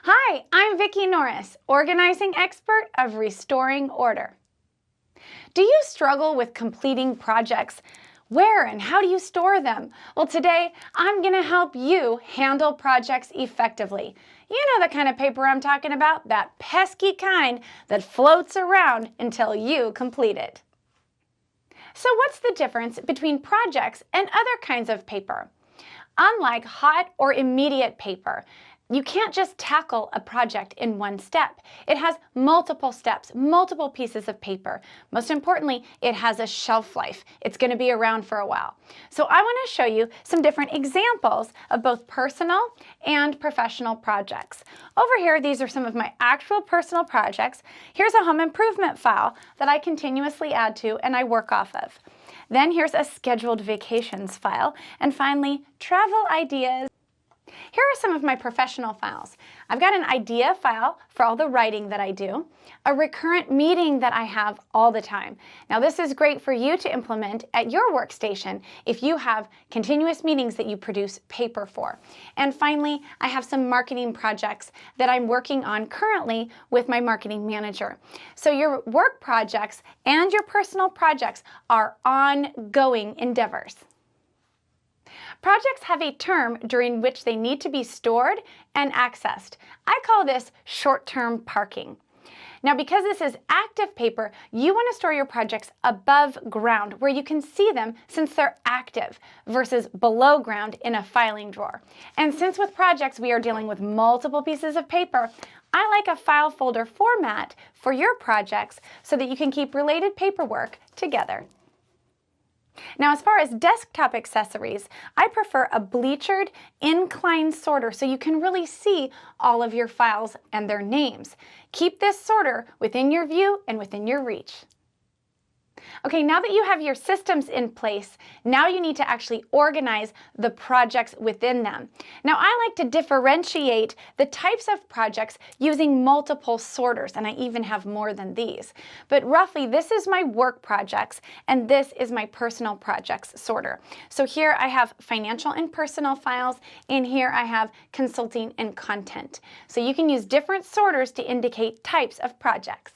Hi, I'm Vicki Norris, organizing expert of Restoring Order. Do you struggle with completing projects? Where and how do you store them? Well, today I'm going to help you handle projects effectively. You know the kind of paper I'm talking about, that pesky kind that floats around until you complete it. So what's the difference between projects and other kinds of paper? Unlike hot or immediate paper, you can't just tackle a project in one step. It has multiple steps, multiple pieces of paper. Most importantly, it has a shelf life. It's going to be around for a while. So I want to show you some different examples of both personal and professional projects. Over here, these are some of my actual personal projects. Here's a home improvement file that I continuously add to and I work off of. Then here's a scheduled vacations file. And finally, travel ideas. Here are some of my professional files. I've got an idea file for all the writing that I do, a recurrent meeting that I have all the time. Now this is great for you to implement at your workstation if you have continuous meetings that you produce paper for. And finally, I have some marketing projects that I'm working on currently with my marketing manager. So your work projects and your personal projects are ongoing endeavors. Projects have a term during which they need to be stored and accessed. I call this short-term parking. Now, because this is active paper, you want to store your projects above ground where you can see them since they're active versus below ground in a filing drawer. And since with projects we are dealing with multiple pieces of paper, I like a file folder format for your projects so that you can keep related paperwork together. Now, as far as desktop accessories, I prefer a bleachered incline sorter so you can really see all of your files and their names. Keep this sorter within your view and within your reach. Okay, now that you have your systems in place, now you need to actually organize the projects within them. Now, I like to differentiate the types of projects using multiple sorters, and I even have more than these. But roughly, this is my work projects, and this is my personal projects sorter. So here I have financial and personal files, and here I have consulting and content. So you can use different sorters to indicate types of projects.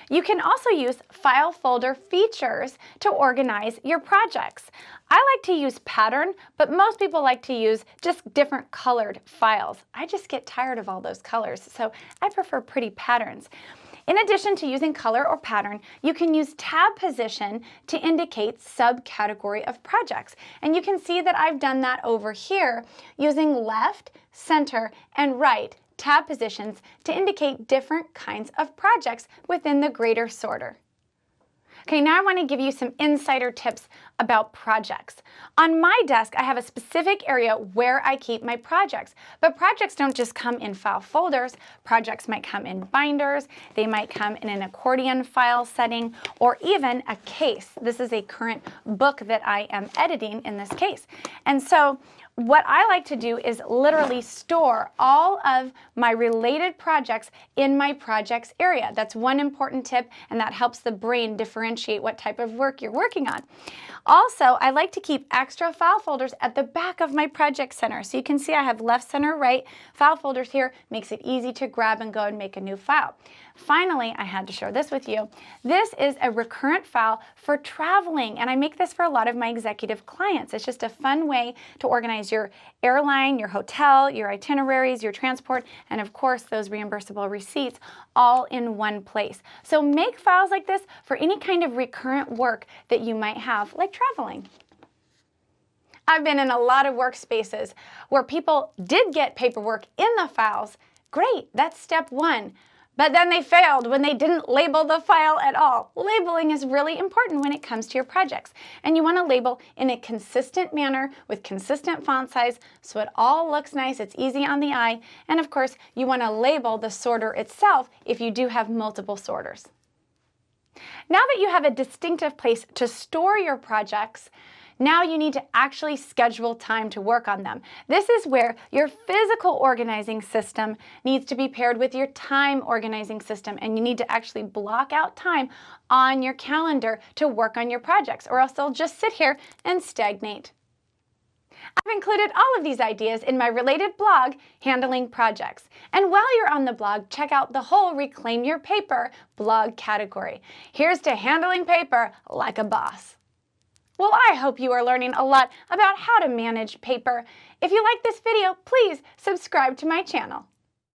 You can also use file folder features to organize your projects. I like to use pattern, but most people like to use just different colored files. I just get tired of all those colors, so I prefer pretty patterns. In addition to using color or pattern, you can use tab position to indicate subcategory of projects. And you can see that I've done that over here using left, center, and right tab positions to indicate different kinds of projects within the greater sorter. Okay, now I want to give you some insider tips about projects. On my desk, I have a specific area where I keep my projects, but projects don't just come in file folders. Projects might come in binders, they might come in an accordion file setting, or even a case. This is a current book that I am editing in this case. And so what I like to do is literally store all of my related projects in my projects area. That's one important tip, and that helps the brain differentiate what type of work you're working on. Also, I like to keep extra file folders at the back of my project center. So you can see I have left, center, right file folders here. Makes it easy to grab and go and make a new file. Finally, I had to share this with you. This is a recurrent file for traveling, and I make this for a lot of my executive clients. It's just a fun way to organize your airline, your hotel, your itineraries, your transport, and of course those reimbursable receipts all in one place. So make files like this for any kind of recurrent work that you might have, like traveling. I've been in a lot of workspaces where people did get paperwork in the files. Great, that's step one. But then they failed when they didn't label the file at all. Labeling is really important when it comes to your projects. And you want to label in a consistent manner with consistent font size so it all looks nice, it's easy on the eye. And of course, you want to label the sorter itself if you do have multiple sorters. Now that you have a distinctive place to store your projects, now you need to actually schedule time to work on them. This is where your physical organizing system needs to be paired with your time organizing system, and you need to actually block out time on your calendar to work on your projects, or else they'll just sit here and stagnate. I've included all of these ideas in my related blog, Handling Projects. And while you're on the blog, check out the whole Reclaim Your Paper blog category. Here's to handling paper like a boss. Well, I hope you are learning a lot about how to manage paper. If you like this video, please subscribe to my channel.